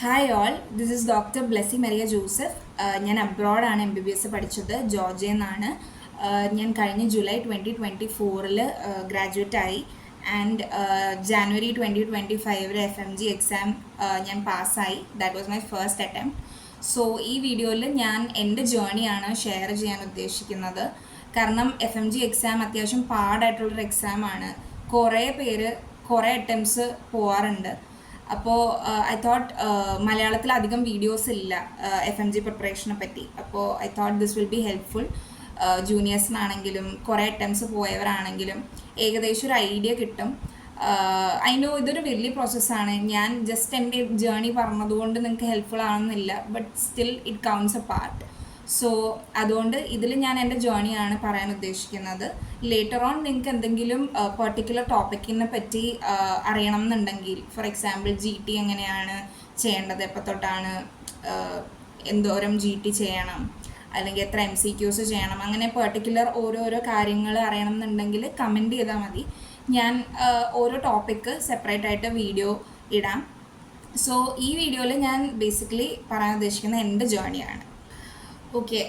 Hi all, this is doctor Blessy Maria Joseph. ഞാൻ അബ്രോഡാണ് MBBS പഠിച്ചത്, ജോർജിയയിൽ നിന്നാണ്. ഞാൻ കഴിഞ്ഞ ജൂലൈ 2024 ഗ്രാജുവേറ്റ് ആയി. ആൻഡ് ജാനുവരി 2025 FMG എക്സാം ഞാൻ പാസ്സായി. That was my first attempt. So ഈ വീഡിയോയിൽ ഞാൻ എൻ്റെ ജേണിയാണ് ഷെയർ ചെയ്യാൻ ഉദ്ദേശിക്കുന്നത്. കാരണം FMG എക്സാം അത്യാവശ്യം പാടായിട്ടുള്ളൊരു എക്സാമാണ്. കുറേ പേര് കുറേ അറ്റംപ്റ്റ്സ് പോവാറുണ്ട്. അപ്പോൾ ഐ തോട്ട് മലയാളത്തിൽ അധികം വീഡിയോസ് ഇല്ല FMG പ്രിപ്പറേഷനെ പറ്റി. അപ്പോൾ I thought this will be helpful. ജൂനിയേഴ്സിനാണെങ്കിലും കുറേ അറ്റംപ്റ്റ്സ് പോയവരാണെങ്കിലും ഏകദേശം ഒരു ഐഡിയ കിട്ടും. ഐ നോ ഇതൊരു വലിയ പ്രോസസ്സാണ്. ഞാൻ ജസ്റ്റ് എൻ്റെ ജേണി പറഞ്ഞതുകൊണ്ട് നിങ്ങൾക്ക് ഹെൽപ്ഫുൾ ആണെന്നില്ല, but still it counts a part. So അതുകൊണ്ട് ഇതിൽ ഞാൻ എൻ്റെ ജേണിയാണ് പറയാൻ ഉദ്ദേശിക്കുന്നത്. ലേറ്റർ ഓൺ നിങ്ങൾക്ക് എന്തെങ്കിലും പെർട്ടിക്കുലർ ടോപ്പിക്കിനെ പറ്റി അറിയണം എന്നുണ്ടെങ്കിൽ, ഫോർ എക്സാമ്പിൾ GT എങ്ങനെയാണ് ചെയ്യേണ്ടത്, എപ്പോൾ തൊട്ടാണ് എന്തോരം GT ചെയ്യണം, അല്ലെങ്കിൽ എത്ര MCQs ചെയ്യണം, അങ്ങനെ പെർട്ടിക്കുലർ ഓരോരോ കാര്യങ്ങൾ അറിയണം എന്നുണ്ടെങ്കിൽ കമൻറ്റ് ചെയ്താൽ മതി. ഞാൻ ഓരോ ടോപ്പിക്ക് സെപ്പറേറ്റ് ആയിട്ട് വീഡിയോ ഇടാം. സോ ഈ വീഡിയോയിൽ ഞാൻ ബേസിക്കലി പറയാൻ ഉദ്ദേശിക്കുന്നത് എൻ്റെ ജേണിയാണ്. ഓക്കെ,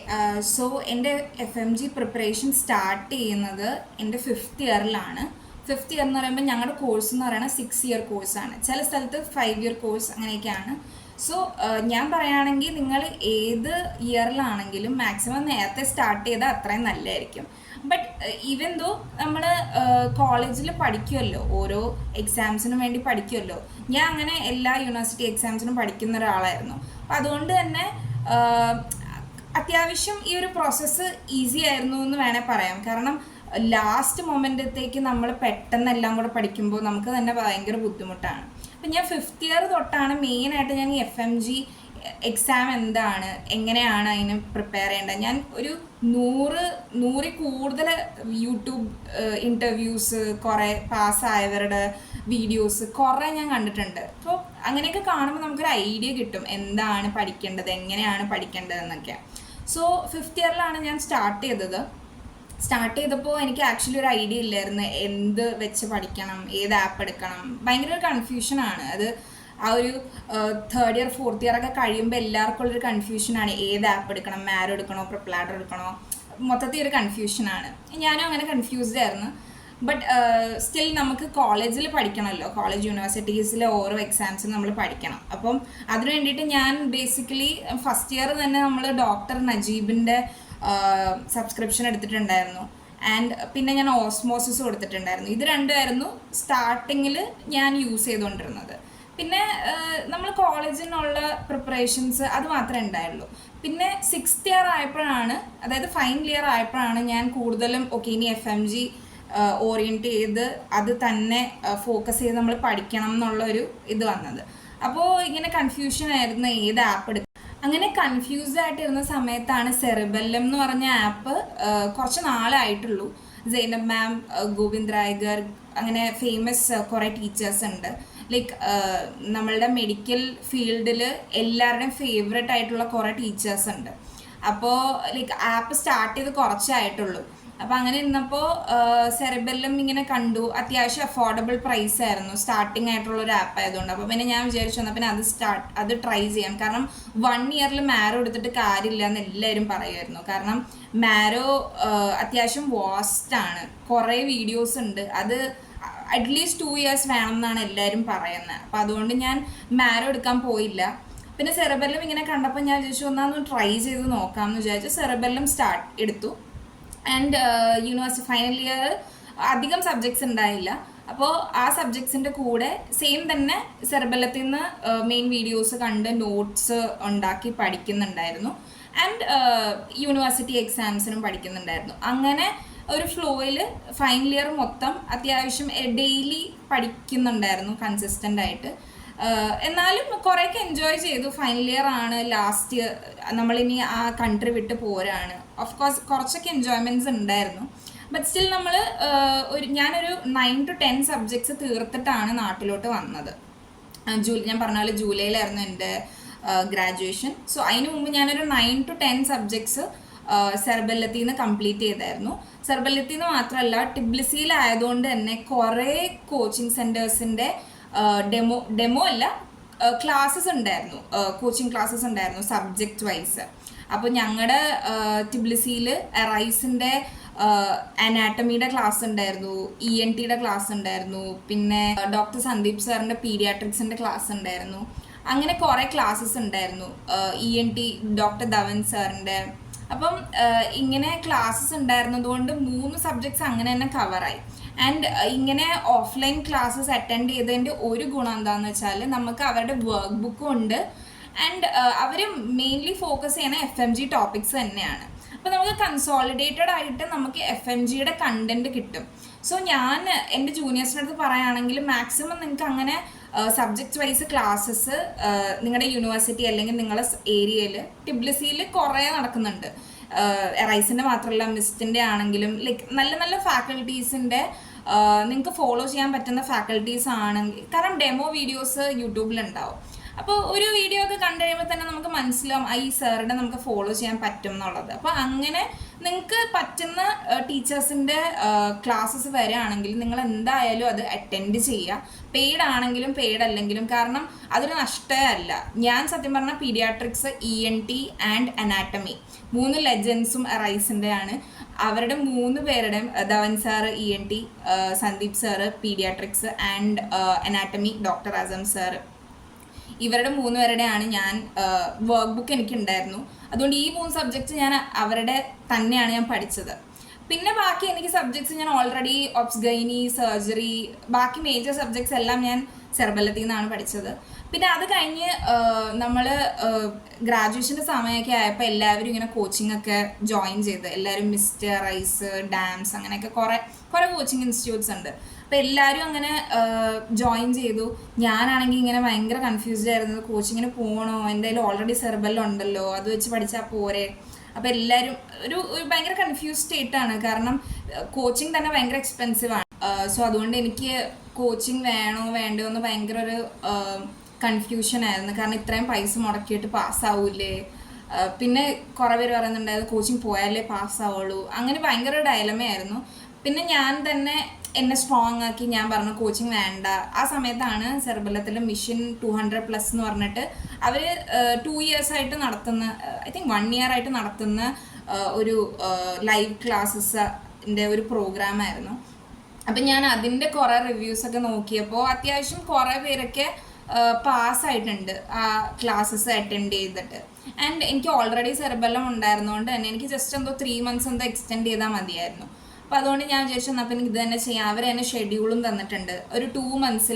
സോ എൻ്റെ FMG പ്രിപ്പറേഷൻ സ്റ്റാർട്ട് ചെയ്യുന്നത് എൻ്റെ 5th ഇയറിലാണ്. 5th ഇയർ എന്ന് പറയുമ്പോൾ ഞങ്ങളുടെ കോഴ്സ് എന്ന് പറയുന്നത് 6 ഇയർ കോഴ്സാണ്. ചില സ്ഥലത്ത് 5 ഇയർ കോഴ്സ് അങ്ങനെയൊക്കെയാണ്. സോ ഞാൻ പറയുകയാണെങ്കിൽ നിങ്ങൾ ഏത് ഇയറിലാണെങ്കിലും മാക്സിമം നേരത്തെ സ്റ്റാർട്ട് ചെയ്താൽ അത്രയും നല്ലതായിരിക്കും. ബട്ട് ഈവൻ ദോ നമ്മൾ കോളേജിൽ പഠിക്കുമല്ലോ, ഓരോ എക്സാംസിനും വേണ്ടി പഠിക്കുമല്ലോ. ഞാൻ അങ്ങനെ എല്ലാ യൂണിവേഴ്സിറ്റി എക്സാംസിനും പഠിക്കുന്ന ഒരാളായിരുന്നു. അപ്പം അതുകൊണ്ട് തന്നെ അത്യാവശ്യം ഈ ഒരു പ്രോസസ്സ് ഈസി ആയിരുന്നു എന്ന് വേണേൽ പറയാം. കാരണം ലാസ്റ്റ് മൊമെൻറ്റത്തേക്ക് നമ്മൾ പെട്ടെന്ന് എല്ലാം കൂടെ പഠിക്കുമ്പോൾ നമുക്ക് തന്നെ ഭയങ്കര ബുദ്ധിമുട്ടാണ്. അപ്പം ഞാൻ 5th ഇയർ തൊട്ടാണ് മെയിനായിട്ട് ഞാൻ ഈ FMG എക്സാം എന്താണ്, എങ്ങനെയാണ് അതിന് പ്രിപ്പയർ ചെയ്യേണ്ടത്. ഞാൻ ഒരു 100 കൂടുതൽ യൂട്യൂബ് ഇൻ്റർവ്യൂസ്, കുറേ പാസ്സായവരുടെ വീഡിയോസ് കുറേ ഞാൻ കണ്ടിട്ടുണ്ട്. അപ്പോൾ അങ്ങനെയൊക്കെ കാണുമ്പോൾ നമുക്കൊരു ഐഡിയ കിട്ടും എന്താണ് പഠിക്കേണ്ടത്, എങ്ങനെയാണ് പഠിക്കേണ്ടതെന്നൊക്കെ. സോ 5th ഇയറിലാണ് ഞാൻ സ്റ്റാർട്ട് ചെയ്തപ്പോൾ എനിക്ക് ആക്ച്വലി ഒരു ഐഡിയ ഇല്ലായിരുന്നു എന്ത് വെച്ച് പഠിക്കണം, ഏത് ആപ്പ് എടുക്കണം. ഭയങ്കര ഒരു കൺഫ്യൂഷനാണ് അത്. ആ ഒരു 3rd ഇയർ 4th ഇയർ ഒക്കെ കഴിയുമ്പോൾ എല്ലാവർക്കും ഉള്ളൊരു കൺഫ്യൂഷനാണ് ഏത് ആപ്പ് എടുക്കണം, മാരോ എടുക്കണോ, പ്രിപ്ലാഡർ എടുക്കണോ, മൊത്തത്തിൽ ഒരു കൺഫ്യൂഷനാണ്. ഞാനും അങ്ങനെ കൺഫ്യൂസ്ഡ് ആയിരുന്നു. ബട്ട് സ്റ്റിൽ നമുക്ക് കോളേജിൽ പഠിക്കണമല്ലോ, കോളേജ് യൂണിവേഴ്സിറ്റീസിലെ ഓരോ എക്സാംസും നമ്മൾ പഠിക്കണം. അപ്പം അതിന് വേണ്ടിയിട്ട് ഞാൻ ബേസിക്കലി 1st ഇയർ തന്നെ നമ്മൾ ഡോക്ടർ നജീബിൻ്റെ സബ്സ്ക്രിപ്ഷൻ എടുത്തിട്ടുണ്ടായിരുന്നു. ആൻഡ് പിന്നെ ഞാൻ ഓസ്മോസിസ് കൊടുത്തിട്ടുണ്ടായിരുന്നു. ഇത് രണ്ടുമായിരുന്നു സ്റ്റാർട്ടിങ്ങിൽ ഞാൻ യൂസ് ചെയ്തുകൊണ്ടിരുന്നത്. പിന്നെ നമ്മൾ കോളേജിനുള്ള പ്രിപ്പറേഷൻസ് അത് മാത്രമേ ഉണ്ടായുള്ളൂ. പിന്നെ 6th ഇയർ ആയപ്പോഴാണ്, അതായത് ഫൈനൽ ഇയർ ആയപ്പോഴാണ് ഞാൻ കൂടുതലും ഓക്കെ ഇനി FMG ഓറിയൻറ്റ് ചെയ്ത് അത് തന്നെ ഫോക്കസ് ചെയ്ത് നമ്മൾ പഠിക്കണം എന്നുള്ളൊരു ഇത് വന്നത്. അപ്പോൾ ഇങ്ങനെ കൺഫ്യൂഷൻ ആയിരുന്നു ഏത് ആപ്പ് എടുക്കും. അങ്ങനെ കൺഫ്യൂസ്ഡ് ആയിട്ടിരുന്ന സമയത്താണ് സെറിബെല്ലം എന്ന് പറഞ്ഞ ആപ്പ് കുറച്ച് നാളായിട്ടുള്ളൂ. സൈനബ് മാം, ഗോവിന്ദ് രായ്ഗർ, അങ്ങനെ ഫേമസ് കുറേ ടീച്ചേഴ്സ് ഉണ്ട്. ലൈക്ക് നമ്മളുടെ മെഡിക്കൽ ഫീൽഡിൽ എല്ലാവരുടെയും ഫേവറേറ്റ് ആയിട്ടുള്ള കുറേ ടീച്ചേഴ്സ് ഉണ്ട്. അപ്പോൾ ലൈക്ക് ആപ്പ് സ്റ്റാർട്ട് ചെയ്ത് കുറച്ചായിട്ടുള്ളൂ. അപ്പോൾ അങ്ങനെ ഇരുന്നപ്പോൾ സെറിബെല്ലം ഇങ്ങനെ കണ്ടു. അത്യാവശ്യം അഫോർഡബിൾ പ്രൈസ് ആയിരുന്നു, സ്റ്റാർട്ടിങ് ആയിട്ടുള്ളൊരു ആപ്പ് ആയതുകൊണ്ട്. അപ്പോൾ പിന്നെ ഞാൻ വിചാരിച്ചു എന്നാൽ പിന്നെ അത് ട്രൈ ചെയ്യാം. കാരണം 1 ഇയറിൽ മാരോ എടുത്തിട്ട് കാര്യമില്ല എന്ന് എല്ലാവരും പറയുമായിരുന്നു. കാരണം മാരോ അത്യാവശ്യം വാസ്റ്റാണ്, കുറേ വീഡിയോസ് ഉണ്ട്. അത് അറ്റ്ലീസ്റ്റ് 2 ഇയേഴ്സ് വേണം എന്നാണ് എല്ലാവരും പറയുന്നത്. അപ്പോൾ അതുകൊണ്ട് ഞാൻ മാരോ എടുക്കാൻ പോയില്ല. പിന്നെ സെറിബെല്ലം ഇങ്ങനെ കണ്ടപ്പോൾ ഞാൻ വിചാരിച്ചു ഒന്നാന്ന് ട്രൈ ചെയ്ത് നോക്കാമെന്ന് വിചാരിച്ചു സെറിബെല്ലം എടുത്തു. ആൻഡ് യൂണിവേഴ്സിറ്റി ഫൈനൽ ഇയർ അധികം സബ്ജക്ട്സ് ഉണ്ടായില്ല. അപ്പോൾ ആ സബ്ജക്ട്സിൻ്റെ കൂടെ സെയിം തന്നെ സെറിബെല്ലത്തിൽ നിന്ന് മെയിൻ വീഡിയോസ് കണ്ട് നോട്ട്സ് ഉണ്ടാക്കി പഠിക്കുന്നുണ്ടായിരുന്നു. And university എക്സാംസിനും പഠിക്കുന്നുണ്ടായിരുന്നു. അങ്ങനെ ഒരു ഫ്ലോയിൽ ഫൈനൽ ഇയർ മൊത്തം അത്യാവശ്യം ഡെയിലി പഠിക്കുന്നുണ്ടായിരുന്നു കൺസിസ്റ്റൻ്റ് ആയിട്ട്. എന്നാലും കുറേയൊക്കെ എൻജോയ് ചെയ്തു. ഫൈനൽ ഇയർ ആണ്, ലാസ്റ്റ് ഇയർ നമ്മളിനി ആ കൺട്രി വിട്ട് പോരാണ്. ഓഫ് കോഴ്സ് കുറച്ചൊക്കെ എൻജോയ്മെൻറ്റ്സ് ഉണ്ടായിരുന്നു. ബട്ട് സ്റ്റിൽ നമ്മൾ ഞാനൊരു 9 to 10 സബ്ജക്ട്സ് തീർത്തിട്ടാണ് നാട്ടിലോട്ട് വന്നത്. ഞാൻ പറഞ്ഞ പോലെ ജൂലൈയിലായിരുന്നു എൻ്റെ ഗ്രാജുവേഷൻ. സോ അതിന് മുമ്പ് ഞാനൊരു 9 to 10 സബ്ജക്ട്സ് സെറിബെല്ലത്തിൽ നിന്ന് കംപ്ലീറ്റ് ചെയ്തായിരുന്നു. സെറിബെല്ലത്തിൽ നിന്ന് മാത്രമല്ല, ടിബ്ലിസിയിലായതുകൊണ്ട് തന്നെ കുറേ കോച്ചിങ് സെൻറ്റേഴ്സിൻ്റെ ഡെമോ അല്ല, ക്ലാസ്സസ് ഉണ്ടായിരുന്നു, കോച്ചിങ് ക്ലാസ്സസ് ഉണ്ടായിരുന്നു സബ്ജക്റ്റ് വൈസ്. അപ്പോൾ ഞങ്ങളുടെ ടിബ്ലിസിയിൽ റൈസിൻ്റെ അനാട്ടമിയുടെ ക്ലാസ് ഉണ്ടായിരുന്നു, ENTയുടെ ക്ലാസ് ഉണ്ടായിരുന്നു, പിന്നെ ഡോക്ടർ സന്ദീപ് സാറിൻ്റെ പീഡിയാട്രിക്സിൻ്റെ ക്ലാസ് ഉണ്ടായിരുന്നു. അങ്ങനെ കുറേ ക്ലാസ്സസ് ഉണ്ടായിരുന്നു, ENT ഡോക്ടർ ധവൻ സാറിൻ്റെ. അപ്പം ഇങ്ങനെ ക്ലാസ്സസ് ഉണ്ടായിരുന്നതുകൊണ്ട് 3 സബ്ജക്ട്സ് അങ്ങനെ തന്നെ കവറായി. ആൻഡ് ഇങ്ങനെ ഓഫ്ലൈൻ ക്ലാസ്സസ് അറ്റൻഡ് ചെയ്തതിൻ്റെ ഒരു ഗുണം എന്താണെന്ന് വെച്ചാൽ നമുക്ക് അവരുടെ വർക്ക് ബുക്കും ഉണ്ട്. ആൻഡ് അവർ മെയിൻലി ഫോക്കസ് ചെയ്യുന്ന FMG ടോപ്പിക്സ് തന്നെയാണ്. അപ്പോൾ നമുക്ക് കൺസോളിഡേറ്റഡ് ആയിട്ട് നമുക്ക് FMGയുടെ കണ്ടന്റ് കിട്ടും. സോ ഞാൻ എൻ്റെ ജൂനിയേഴ്സിൻ്റെ അടുത്ത് പറയുകയാണെങ്കിൽ മാക്സിമം നിങ്ങൾക്ക് അങ്ങനെ സബ്ജക്റ്റ് വൈസ് ക്ലാസ്സസ് നിങ്ങളുടെ യൂണിവേഴ്സിറ്റി അല്ലെങ്കിൽ നിങ്ങളുടെ ഏരിയയിൽ ടിബ്ലിസിയിൽ കുറേ നടക്കുന്നുണ്ട്. റൈസിൻ്റെ മാത്രമല്ല, മിസ്റ്റിൻ്റെ ആണെങ്കിലും ലൈക്ക് നല്ല നല്ല ഫാക്കൽറ്റീസിൻ്റെ നിങ്ങൾക്ക് ഫോളോ ചെയ്യാൻ പറ്റുന്ന ഫാക്കൽറ്റീസ് ആണെങ്കിൽ, കാരണം ഡെമോ വീഡിയോസ് യൂട്യൂബിലുണ്ടാവും. അപ്പോൾ ഒരു വീഡിയോ ഒക്കെ കണ്ടു കഴിയുമ്പോൾ തന്നെ നമുക്ക് മനസ്സിലാവും ഈ സാറിനെ നമുക്ക് ഫോളോ ചെയ്യാൻ പറ്റും എന്നുള്ളത്. അപ്പോൾ അങ്ങനെ നിങ്ങൾക്ക് പറ്റുന്ന ടീച്ചേഴ്സിൻ്റെ ക്ലാസ്സസ് വരികയാണെങ്കിൽ നിങ്ങൾ എന്തായാലും അത് അറ്റൻഡ് ചെയ്യുക, പെയ്ഡ് ആണെങ്കിലും പെയ്ഡ് അല്ലെങ്കിലും. കാരണം അതൊരു നഷ്ടമല്ല. ഞാൻ സത്യം പറഞ്ഞാൽ പീഡിയാട്രിക്സ്, ENT ആൻഡ് അനാട്ടമി 3 ലെജൻസും റൈസിൻ്റെ ആണ്. അവരുടെ 3 പേരുടെയും Dhawan sir ENT, Sandeep sir paediatrics and anatomy doctor Azam sir, ഇവരുടെ 3 പേരുടെയാണ് ഞാൻ വർക്ക് ബുക്ക് എനിക്കുണ്ടായിരുന്നു. അതുകൊണ്ട് ഈ 3 സബ്ജക്ട്സ് ഞാൻ അവരുടെ തന്നെയാണ് ഞാൻ പഠിച്ചത്. പിന്നെ ബാക്കി എനിക്ക് സബ്ജക്ട്സ് ഞാൻ ഓൾറെഡി ഒബ്സ്ഗൈനി, സർജറി, ബാക്കി മേജർ സബ്ജക്ട്സ് എല്ലാം ഞാൻ സെർബല്ലത്തിൽ നിന്നാണ് പഠിച്ചത്. പിന്നെ അത് കഴിഞ്ഞ് നമ്മൾ ഗ്രാജുവേഷൻ്റെ സമയമൊക്കെ ആയപ്പോൾ എല്ലാവരും ഇങ്ങനെ കോച്ചിങ് ഒക്കെ ജോയിൻ ചെയ്ത്, എല്ലാവരും മിസ്റ്റ്, റൈസ്, ഡാംസ്, അങ്ങനെയൊക്കെ കുറേ കോച്ചിങ് ഇൻസ്റ്റിറ്റ്യൂട്ട്സ് ഉണ്ട്. അപ്പോൾ എല്ലാവരും അങ്ങനെ ജോയിൻ ചെയ്തു. ഞാനാണെങ്കിൽ ഇങ്ങനെ ഭയങ്കര കൺഫ്യൂസ്ഡ് ആയിരുന്നു, കോച്ചിങ്ങിന് പോകണോ, എന്തായാലും ഓൾറെഡി സെർബല്ലുണ്ടല്ലോ, അത് വെച്ച് പഠിച്ചാൽ പോരെ. അപ്പോൾ എല്ലാവരും ഒരു ഭയങ്കര കൺഫ്യൂസ് സ്റ്റേറ്റാണ്, കാരണം കോച്ചിങ് തന്നെ ഭയങ്കര എക്സ്പെൻസീവ് ആണ്. സോ അതുകൊണ്ട് എനിക്ക് കോച്ചിങ് വേണോ വേണ്ടോ എന്ന് ഭയങ്കര ഒരു കൺഫ്യൂഷൻ ആയിരുന്നു. കാരണം ഇത്രയും പൈസ മുടക്കിയിട്ട് പാസ്സാവൂലേ, പിന്നെ കുറേ പേര് പറയുന്നുണ്ടായത് കോച്ചിങ് പോയാലേ പാസ്സാവുള്ളൂ. അങ്ങനെ ഭയങ്കര ഡയലമയായിരുന്നു. പിന്നെ ഞാൻ തന്നെ എന്നെ സ്ട്രോങ് ആക്കി ഞാൻ പറഞ്ഞു കോച്ചിങ് വേണ്ട. ആ സമയത്താണ് സെർബല്ലത്തിൽ മിഷൻ 200+ എന്ന് പറഞ്ഞിട്ട് അവർ 2 years ആയിട്ട് നടത്തുന്ന, ഐ തിങ്ക് 1 year ആയിട്ട് നടത്തുന്ന ഒരു ലൈവ് ക്ലാസ്സസിൻ്റെ ഒരു പ്രോഗ്രാമായിരുന്നു. അപ്പം ഞാൻ അതിൻ്റെ കുറേ റിവ്യൂസൊക്കെ നോക്കിയപ്പോൾ അത്യാവശ്യം കുറേ പേരൊക്കെ പാസ്സായിട്ടുണ്ട് ആ ക്ലാസ്സസ് അറ്റൻഡ് ചെയ്തിട്ട്. ആൻഡ് എനിക്ക് ഓൾറെഡി സെർബല്ലം ഉണ്ടായിരുന്നതുകൊണ്ട് തന്നെ എനിക്ക് ജസ്റ്റ് എന്തോ 3 months എന്തോ എക്സ്റ്റെൻഡ് ചെയ്താൽ മതിയായിരുന്നു. അപ്പോൾ അതുകൊണ്ട് ഞാൻ വിചാരിച്ചു എന്നാൽ പിന്നെ ഇത് തന്നെ ചെയ്യാം. അവർ തന്നെ ഷെഡ്യൂളും തന്നിട്ടുണ്ട്. ഒരു 2 months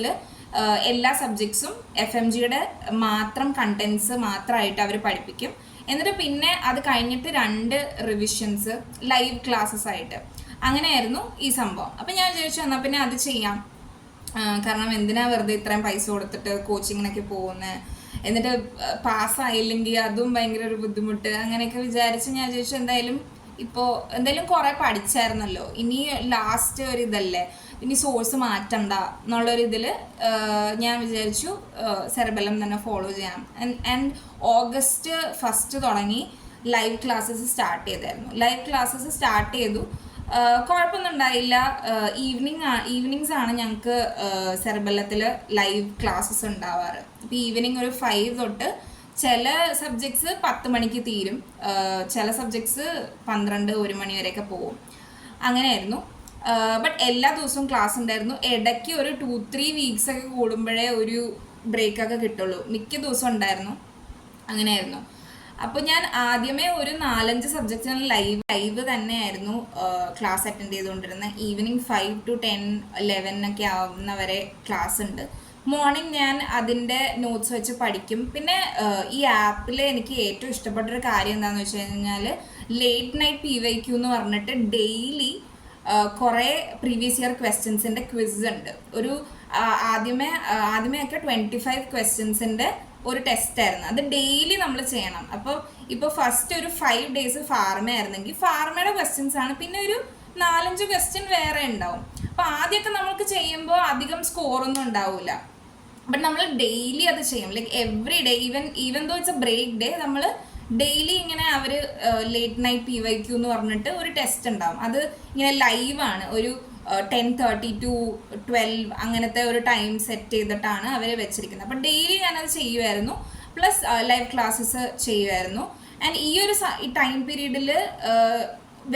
എല്ലാ സബ്ജക്ട്സും FMGയുടെ മാത്രം കണ്ടൻസ് മാത്രമായിട്ട് അവർ പഠിപ്പിക്കും. എന്നിട്ട് പിന്നെ അത് കഴിഞ്ഞിട്ട് 2 റിവിഷൻസ് ലൈവ് ക്ലാസ്സസ് ആയിട്ട്. അങ്ങനെയായിരുന്നു ഈ സംഭവം. അപ്പം ഞാൻ വിചാരിച്ചു എന്നാൽ പിന്നെ അത് ചെയ്യാം. കാരണം എന്തിനാ വെറുതെ ഇത്രയും പൈസ കൊടുത്തിട്ട് കോച്ചിങ്ങിനൊക്കെ പോകുന്നത്, എന്നിട്ട് പാസ്സായില്ലെങ്കിൽ അതും ഭയങ്കര ഒരു ബുദ്ധിമുട്ട്, അങ്ങനെയൊക്കെ വിചാരിച്ച് ഞാൻ വിചാരിച്ചു എന്തായാലും കുറേ പഠിച്ചായിരുന്നല്ലോ, ഇനി ലാസ്റ്റ് ഒരു ഇതല്ലേ, ഇനി സോഴ്സ് മാറ്റണ്ട എന്നുള്ളൊരിതിൽ ഞാൻ വിചാരിച്ചു സെർബല്ലം തന്നെ ഫോളോ ചെയ്യാം. ആൻഡ് August 1 തുടങ്ങി ലൈവ് ക്ലാസ്സസ് സ്റ്റാർട്ട് ചെയ്തായിരുന്നു. ലൈവ് ക്ലാസ്സസ് സ്റ്റാർട്ട് ചെയ്തു, കുഴപ്പമൊന്നും ഉണ്ടായില്ല. ഈവനിങ്സ് ആണ് ഞങ്ങൾക്ക് സെർബല്ലത്തിൽ ലൈവ് ക്ലാസ്സസ് ഉണ്ടാവാറ്. ഇപ്പോൾ ഈവനിങ് ഒരു 5 തൊട്ട് ചില സബ്ജക്ട്സ് 10 മണിക്ക് തീരും, ചില സബ്ജക്ട്സ് 12-1 മണി വരെയൊക്കെ പോകും. അങ്ങനെയായിരുന്നു. ബട്ട് എല്ലാ ദിവസവും ക്ലാസ് ഉണ്ടായിരുന്നു. ഇടയ്ക്ക് ഒരു 2-3 weeks ഒക്കെ കൂടുമ്പോഴേ ഒരു ബ്രേക്കൊക്കെ കിട്ടുള്ളൂ. മിക്ക ദിവസം ഉണ്ടായിരുന്നു. അങ്ങനെയായിരുന്നു. അപ്പോൾ ഞാൻ ആദ്യമേ ഒരു 4-5 സബ്ജക്റ്റിന് ലൈവ് തന്നെയായിരുന്നു ക്ലാസ് അറ്റൻഡ് ചെയ്തുകൊണ്ടിരുന്നത്. ഈവനിങ് 5 to 10, 11 ഒക്കെ ആവുന്നവരെ ക്ലാസ് ഉണ്ട്. മോർണിംഗ് ഞാൻ അതിൻ്റെ നോട്ട്സ് വെച്ച് പഠിക്കും. പിന്നെ ഈ ആപ്പിൽ എനിക്ക് ഏറ്റവും ഇഷ്ടപ്പെട്ടൊരു കാര്യം എന്താണെന്ന് വെച്ച് കഴിഞ്ഞാൽ ലേറ്റ് നൈറ്റ് PYQ എന്ന് പറഞ്ഞിട്ട് ഡെയിലി കുറേ പ്രീവിയസ് ഇയർ ക്വസ്റ്റ്യൻസിൻ്റെ ക്വിസ് ഉണ്ട്. ഒരു ആദ്യമേ ഒക്കെ 25 ക്വസ്റ്റ്യൻസിൻ്റെ ഒരു ടെസ്റ്റായിരുന്നു. അത് ഡെയിലി നമ്മൾ ചെയ്യണം. ഇപ്പോൾ ഫസ്റ്റ് ഒരു 5 days ഫാർമ ആയിരുന്നെങ്കിൽ ഫാർമയുടെ ക്വസ്റ്റ്യൻസ് ആണ്, പിന്നെ ഒരു 4-5 ക്വസ്റ്റ്യൻ വേറെ ഉണ്ടാവും. അപ്പോൾ ആദ്യമൊക്കെ നമുക്ക് ചെയ്യുമ്പോൾ അധികം സ്കോറൊന്നും ഉണ്ടാവില്ല. ബട്ട് നമ്മൾ ഡെയിലി അത് ചെയ്യും, like every day, even though it's a break day, നമ്മൾ ഡെയിലി ഇങ്ങനെ അവർ ലേറ്റ് നൈറ്റ് PYQ എന്ന് പറഞ്ഞിട്ട് ഒരു ടെസ്റ്റ് ഉണ്ടാവും. അത് ഇങ്ങനെ ലൈവാണ്. 10:30 to 12 അങ്ങനത്തെ ഒരു ടൈം സെറ്റ് ചെയ്തിട്ടാണ് അവർ വെച്ചിരിക്കുന്നത്. അപ്പോൾ ഡെയിലി ഞാനത് ചെയ്യുമായിരുന്നു, പ്ലസ് ലൈവ് ക്ലാസ്സസ് ചെയ്യുമായിരുന്നു. ആൻഡ് ഈ ഒരു ടൈം പീരീഡിൽ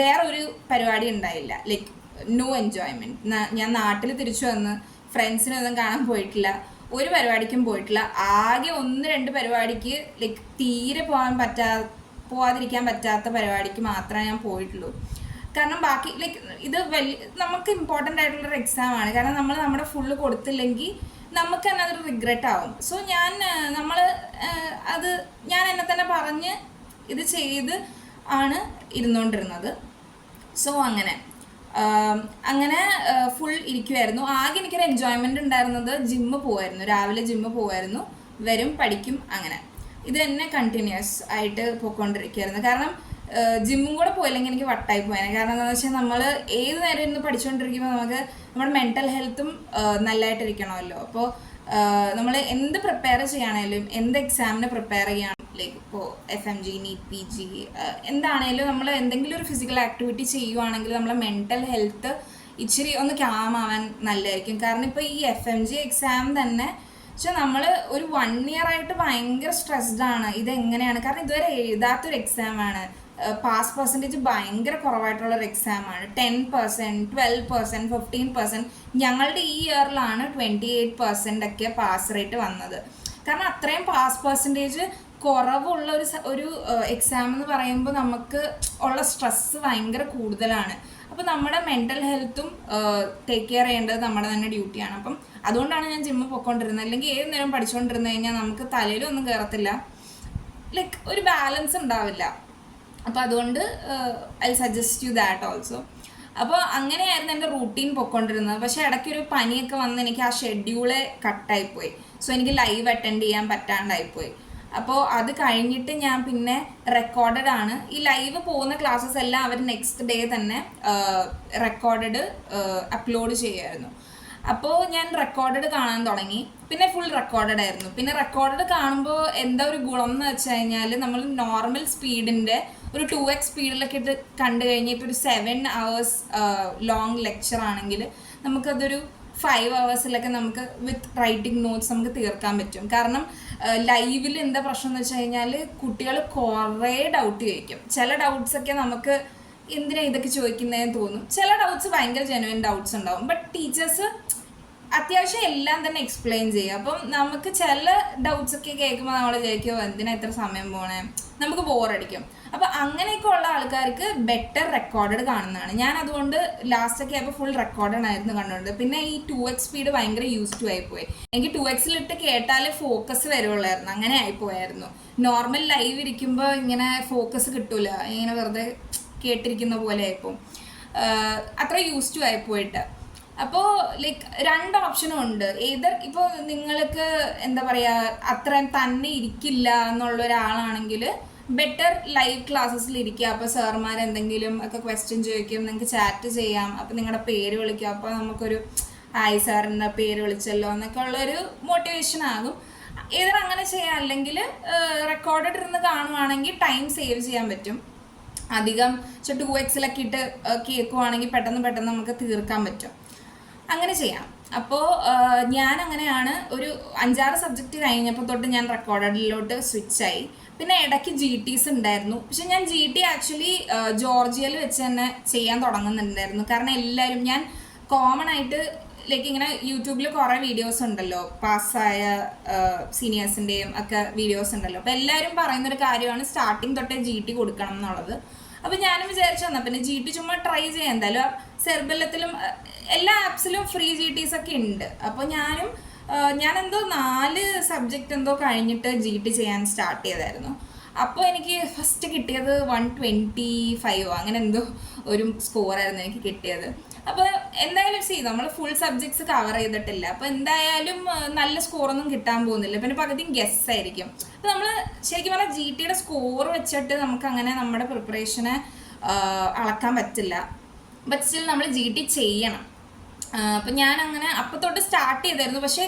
വേറൊരു പരിപാടി ഉണ്ടായില്ല, ലൈക്ക് നോ എൻജോയ്മെൻറ്റ്. ഞാൻ നാട്ടിൽ തിരിച്ചു വന്ന് ഫ്രണ്ട്സിനൊന്നും കാണാൻ പോയിട്ടില്ല, ഒരു പരിപാടിക്കും പോയിട്ടില്ല. ആകെ 1-2 പരിപാടിക്ക് ലൈക്ക് തീരെ പോവാതിരിക്കാൻ പറ്റാത്ത പരിപാടിക്ക് മാത്രമേ ഞാൻ പോയിട്ടുള്ളൂ. കാരണം ബാക്കി ലൈക്ക് ഇത് നമുക്ക് ഇമ്പോർട്ടൻ്റ് ആയിട്ടുള്ളൊരു എക്സാം ആണ്. കാരണം നമ്മൾ നമ്മുടെ ഫുള്ള് കൊടുത്തില്ലെങ്കിൽ നമുക്ക് തന്നെ അതൊരു റിഗ്രറ്റ് ആവും. സോ ഞാൻ എന്നെ തന്നെ പറഞ്ഞ് ഇത് ചെയ്ത് ആണ് ഇരുന്നുകൊണ്ടിരുന്നത്. സോ അങ്ങനെ ഫുൾ ഇരിക്കുമായിരുന്നു. ആകെ എനിക്കൊരു എൻജോയ്മെൻറ്റ് ഉണ്ടായിരുന്നത് ജിമ്മ് പോകുമായിരുന്നു. രാവിലെ ജിമ്മ് പോകുമായിരുന്നു, വരും, പഠിക്കും, അങ്ങനെ ഇത് തന്നെ കണ്ടിന്യൂസ് ആയിട്ട് പോയിക്കൊണ്ടിരിക്കുകയായിരുന്നു. കാരണം ജിമ്മും കൂടെ പോയില്ലെങ്കിൽ എനിക്ക് വട്ടായി പോയേനെ. കാരണം എന്താണെന്ന് വെച്ചാൽ നമ്മൾ ഏത് നേരം ഇന്ന് പഠിച്ചുകൊണ്ടിരിക്കുമ്പോൾ നമുക്ക് നമ്മുടെ മെൻ്റൽ ഹെൽത്തും നല്ലതായിട്ടിരിക്കണമല്ലോ. അപ്പോൾ നമ്മൾ എന്ത് പ്രിപ്പയർ ചെയ്യുകയാണെങ്കിലും, എന്ത് എക്സാമിന് പ്രിപ്പയർ ചെയ്യുകയാണെങ്കിലും, ലൈക്ക് ഇപ്പോൾ FMG, NEET, PG എന്താണേലും നമ്മൾ എന്തെങ്കിലും ഒരു ഫിസിക്കൽ ആക്ടിവിറ്റി ചെയ്യുവാണെങ്കിൽ നമ്മളെ മെൻ്റൽ ഹെൽത്ത് ഇച്ചിരി ഒന്ന് കാമാവാൻ നല്ലതായിരിക്കും. കാരണം ഇപ്പോൾ ഈ FMG എക്സാം തന്നെ പക്ഷെ നമ്മൾ ഒരു 1 year ആയിട്ട് ഭയങ്കര സ്ട്രെസ്ഡ് ആണ്. ഇതെങ്ങനെയാണ്, കാരണം ഇതുവരെ എഴുതാത്തൊരു എക്സാമാണ്. പാസ് പെർസെൻറ്റേജ് ഭയങ്കര കുറവായിട്ടുള്ളൊരു എക്സാമാണ്. 10%, 12%, 15%. ഞങ്ങളുടെ ഈ ഇയറിലാണ് 28% ഒക്കെ പാസ് റേറ്റ് വന്നത്. കാരണം അത്രയും പാസ് പെർസെൻറ്റേജ് കുറവുള്ള ഒരു എക്സാം എന്ന് പറയുമ്പോൾ നമുക്ക് ഉള്ള സ്ട്രെസ്സ് ഭയങ്കര കൂടുതലാണ്. അപ്പോൾ നമ്മുടെ മെൻ്റൽ ഹെൽത്തും ടേക്ക് കെയർ ചെയ്യേണ്ടത് നമ്മുടെ തന്നെ ഡ്യൂട്ടിയാണ്. അപ്പം അതുകൊണ്ടാണ് ഞാൻ ജിമ്മ് പോയിക്കൊണ്ടിരുന്നത്. അല്ലെങ്കിൽ ഏത് നേരം പഠിച്ചുകൊണ്ടിരുന്നു കഴിഞ്ഞാൽ നമുക്ക് തലയിലൊന്നും കയറത്തില്ല, ലൈക്ക് ഒരു ബാലൻസ് ഉണ്ടാവില്ല. അപ്പോൾ അതുകൊണ്ട് I suggest you that also. അപ്പോൾ അങ്ങനെയായിരുന്നു എൻ്റെ റൂട്ടീൻ പോയിക്കൊണ്ടിരുന്നത്. പക്ഷേ ഇടയ്ക്കൊരു പനിയൊക്കെ വന്ന് എനിക്ക് ആ ഷെഡ്യൂള് കട്ടായിപ്പോയി. സോ എനിക്ക് ലൈവ് അറ്റൻഡ് ചെയ്യാൻ പറ്റാണ്ടായിപ്പോയി. അപ്പോൾ അത് കഴിഞ്ഞിട്ട് ഞാൻ പിന്നെ റെക്കോർഡഡ് ആണ്. ഈ ലൈവ് പോകുന്ന ക്ലാസ്സസ് എല്ലാം അവർ നെക്സ്റ്റ് ഡേ തന്നെ റെക്കോർഡഡ് അപ്ലോഡ് ചെയ്യുമായിരുന്നു. അപ്പോൾ ഞാൻ റെക്കോർഡഡ് കാണാൻ തുടങ്ങി. പിന്നെ ഫുൾ റെക്കോർഡഡ് ആയിരുന്നു. പിന്നെ റെക്കോർഡഡ് കാണുമ്പോൾ എന്താ ഒരു ഗുണം എന്ന് വെച്ച് കഴിഞ്ഞാൽ നമ്മൾ നോർമൽ സ്പീഡിൻ്റെ ഒരു 2x സ്പീഡിലൊക്കെ ഇട്ട് കണ്ടു കഴിഞ്ഞാൽ ഇപ്പോൾ ഒരു 7 hours ലോങ് ലെക്ചർ ആണെങ്കിൽ നമുക്കതൊരു 5 hours നമുക്ക് വിത്ത് റൈറ്റിംഗ് നോട്ട്സ് നമുക്ക് തീർക്കാൻ പറ്റും. കാരണം ലൈവിൽ എന്താ പ്രശ്നം എന്ന് വെച്ച് കഴിഞ്ഞാൽ കുട്ടികൾ കുറേ ഡൗട്ട് ചോദിക്കും. ചില ഡൗട്ട്സൊക്കെ നമുക്ക് എന്തിനാ ഇതൊക്കെ ചോദിക്കുന്നതെന്ന് തോന്നും. ചില ഡൗട്ട്സ് ഭയങ്കര ജെനുവിൻ ഡൗട്ട്സ് ഉണ്ടാവും. ബട്ട് ടീച്ചേഴ്സ് അത്യാവശ്യം എല്ലാം തന്നെ എക്സ്പ്ലെയിൻ ചെയ്യും. അപ്പം നമുക്ക് ചില ഡൗട്ട്സൊക്കെ കേൾക്കുമ്പോൾ നമ്മൾ വിചാരിക്കും എന്തിനാ ഇത്ര സമയം പോണേ, നമുക്ക് ബോറടിക്കും. അപ്പോൾ അങ്ങനെയൊക്കെ ഉള്ള ആൾക്കാർക്ക് ബെറ്റർ റെക്കോർഡഡ് കാണുന്നതാണ്. ഞാൻ അതുകൊണ്ട് ലാസ്റ്റൊക്കെ ആയപ്പോൾ ഫുൾ റെക്കോർഡഡ് ആയിരുന്നു കണ്ടുകൊണ്ട്. പിന്നെ ഈ 2x സ്പീഡ് ഭയങ്കര യൂസ് ടു ആയിപ്പോയി. എനിക്ക് 2xലിട്ട് കേട്ടാലേ ഫോക്കസ് വരുള്ളായിരുന്നു, അങ്ങനെ ആയിപ്പോയായിരുന്നു. നോർമൽ ലൈവ് ഇരിക്കുമ്പോൾ ഇങ്ങനെ ഫോക്കസ് കിട്ടൂല, ഇങ്ങനെ വെറുതെ കേട്ടിരിക്കുന്ന പോലെ ആയിപ്പോൾ അത്ര യൂസ് ടു ആയിപ്പോയിട്ട്. അപ്പോൾ ലൈക്ക് 2 ഓപ്ഷനും ഉണ്ട്. ഏതർ ഇപ്പോൾ നിങ്ങൾക്ക് എന്താ പറയുക അത്രയും തന്നെ ഇരിക്കില്ല എന്നുള്ള ഒരാളാണെങ്കിൽ ബെറ്റർ ലൈവ് ക്ലാസ്സസിൽ ഇരിക്കുക. അപ്പോൾ സാർമാർ എന്തെങ്കിലും ഒക്കെ ക്വസ്റ്റ്യൻ ചോദിക്കും, നിങ്ങൾക്ക് ചാറ്റ് ചെയ്യാം, അപ്പോൾ നിങ്ങളുടെ പേര് വിളിക്കുക. അപ്പോൾ നമുക്കൊരു ഹായ് സാറിൻ്റെ പേര് വിളിച്ചല്ലോ എന്നൊക്കെ ഉള്ളൊരു മോട്ടിവേഷൻ ആകും. ഏതർ അങ്ങനെ ചെയ്യാം. അല്ലെങ്കിൽ റെക്കോർഡഡ് ഇരുന്ന് കാണുവാണെങ്കിൽ ടൈം സേവ് ചെയ്യാൻ പറ്റും. അധികം 2xലൊക്കെ ഇട്ട് കേൾക്കുവാണെങ്കിൽ പെട്ടെന്ന് നമുക്ക് തീർക്കാൻ പറ്റും. അങ്ങനെ ചെയ്യാം. അപ്പോൾ ഞാൻ അങ്ങനെയാണ് ഒരു 5-6 സബ്ജക്റ്റ് കഴിഞ്ഞപ്പോൾ തൊട്ട് ഞാൻ റെക്കോർഡഡിലോട്ട് സ്വിച്ചായി. പിന്നെ ഇടയ്ക്ക് GTs ഉണ്ടായിരുന്നു. പക്ഷെ ഞാൻ GT ആക്ച്വലി ജോർജിയയിൽ വെച്ച് തന്നെ ചെയ്യാൻ തുടങ്ങുന്നുണ്ടായിരുന്നു. കാരണം എല്ലാവരും ഞാൻ കോമൺ ആയിട്ട് ലൈക്ക് ഇങ്ങനെ യൂട്യൂബിൽ കുറേ വീഡിയോസ് ഉണ്ടല്ലോ, പാസ്സായ സീനിയേഴ്സിൻ്റെയും ഒക്കെ വീഡിയോസ് ഉണ്ടല്ലോ. അപ്പോൾ എല്ലാവരും പറയുന്നൊരു കാര്യമാണ് സ്റ്റാർട്ടിങ് തൊട്ടേ GT കൊടുക്കണം എന്നുള്ളത്. അപ്പോൾ ഞാനും വിചാരിച്ചു തന്നാൽ പിന്നെ GT ചുമ്മാ ട്രൈ ചെയ്യാം. എന്തായാലും സെർബെല്ലത്തിലും എല്ലാ ആപ്സിലും ഫ്രീ GTs ഒക്കെ ഉണ്ട്. അപ്പോൾ ഞാനെന്തോ 4 സബ്ജക്റ്റ് എന്തോ കഴിഞ്ഞിട്ട് GT ചെയ്യാൻ സ്റ്റാർട്ട് ചെയ്തായിരുന്നു. അപ്പോൾ എനിക്ക് ഫസ്റ്റ് കിട്ടിയത് 125 അങ്ങനെ എന്തോ ഒരു സ്കോറായിരുന്നു എനിക്ക് കിട്ടിയത്. അപ്പോൾ എന്തായാലും നമ്മൾ ഫുൾ സബ്ജക്ട്സ് കവർ ചെയ്തിട്ടില്ല. അപ്പോൾ എന്തായാലും നല്ല സ്കോറൊന്നും കിട്ടാൻ പോകുന്നില്ല. പിന്നെ പകുതിയും ഗെസ് ആയിരിക്കും. അപ്പോൾ നമ്മൾ ശരിക്കും പറഞ്ഞാൽ GTയുടെ സ്കോർ വെച്ചിട്ട് നമുക്കങ്ങനെ നമ്മുടെ പ്രിപ്പറേഷനെ അളക്കാൻ പറ്റില്ല. ബട്ട് സ്റ്റിൽ നമ്മൾ GT ചെയ്യണം. അപ്പം ഞാൻ അങ്ങനെ അപ്പം തൊട്ട് സ്റ്റാർട്ട് ചെയ്തായിരുന്നു. പക്ഷേ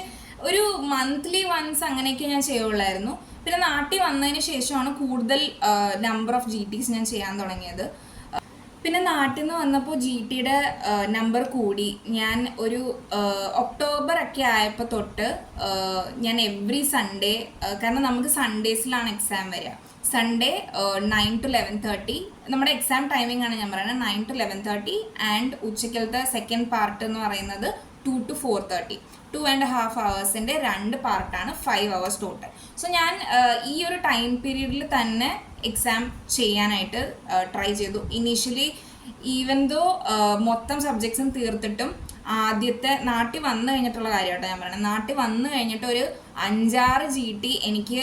ഒരു മന്ത്ലി വൺസ് അങ്ങനെയൊക്കെ ഞാൻ ചെയ്യുള്ളായിരുന്നു. പിന്നെ നാട്ടിൽ വന്നതിന് ശേഷമാണ് കൂടുതൽ നമ്പർ ഓഫ് GTs ഞാൻ ചെയ്യാൻ തുടങ്ങിയത്. പിന്നെ നാട്ടിൽ നിന്ന് വന്നപ്പോൾ ജി ടിയുടെ നമ്പർ കൂടി. ഞാൻ ഒരു ഒക്ടോബർ ഒക്കെ ആയപ്പോൾ തൊട്ട് ഞാൻ എവ്രി സൺഡേ, കാരണം നമുക്ക് സൺഡേസിലാണ് എക്സാം വരിക. സൺഡേ 9 to 11:30 നമ്മുടെ എക്സാം ടൈമിംഗ് ആണ് ഞാൻ പറയുന്നത്, 9 to 11:30. ആൻഡ് ഉച്ചക്കലത്തെ സെക്കൻഡ് പാർട്ട് എന്ന് പറയുന്നത് 2 to 4:30. 2.5 hours-ന്റെ 2 പാർട്ടാണ്, 5 hours ടോട്ടൽ. സോ ഞാൻ ഈ ഒരു ടൈം പീരീഡിൽ തന്നെ എക്സാം ചെയ്യാനായിട്ട് ട്രൈ ചെയ്തു. ഇനീഷ്യലി ഈവൻ ദോ മൊത്തം സബ്ജക്ട്സും തീർത്തിട്ടും ആദ്യത്തെ നാട്ടിൽ വന്നു കഴിഞ്ഞിട്ടുള്ള കാര്യമായിട്ടോ ഞാൻ പറയുന്നത്, നാട്ടിൽ വന്നു കഴിഞ്ഞിട്ട് ഒരു 5-6 GT എനിക്ക്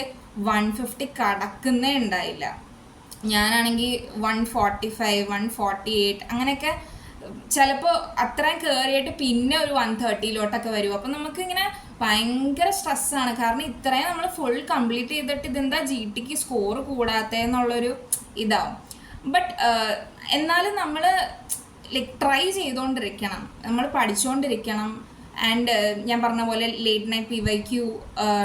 150 കടക്കുന്നേ ഉണ്ടായില്ല. ഞാനാണെങ്കിൽ 145, 148 അങ്ങനെയൊക്കെ ചിലപ്പോൾ അത്രയും കയറിയിട്ട് പിന്നെ ഒരു 130 വരും. അപ്പം നമുക്കിങ്ങനെ ഭയങ്കര സ്ട്രെസ്സാണ്. കാരണം ഇത്രയും നമ്മൾ ഫുൾ കംപ്ലീറ്റ് ചെയ്തിട്ട് ഇതെന്താ ജി ടിക്ക് സ്കോർ കൂടാത്തതെന്നുള്ളൊരു ഇതാവും. ബട്ട് എന്നാലും നമ്മൾ ലൈക്ക് ട്രൈ ചെയ്തുകൊണ്ടിരിക്കണം, നമ്മൾ പഠിച്ചുകൊണ്ടിരിക്കണം. ആൻഡ് ഞാൻ പറഞ്ഞ പോലെ ലേറ്റ് നൈറ്റ് PYQ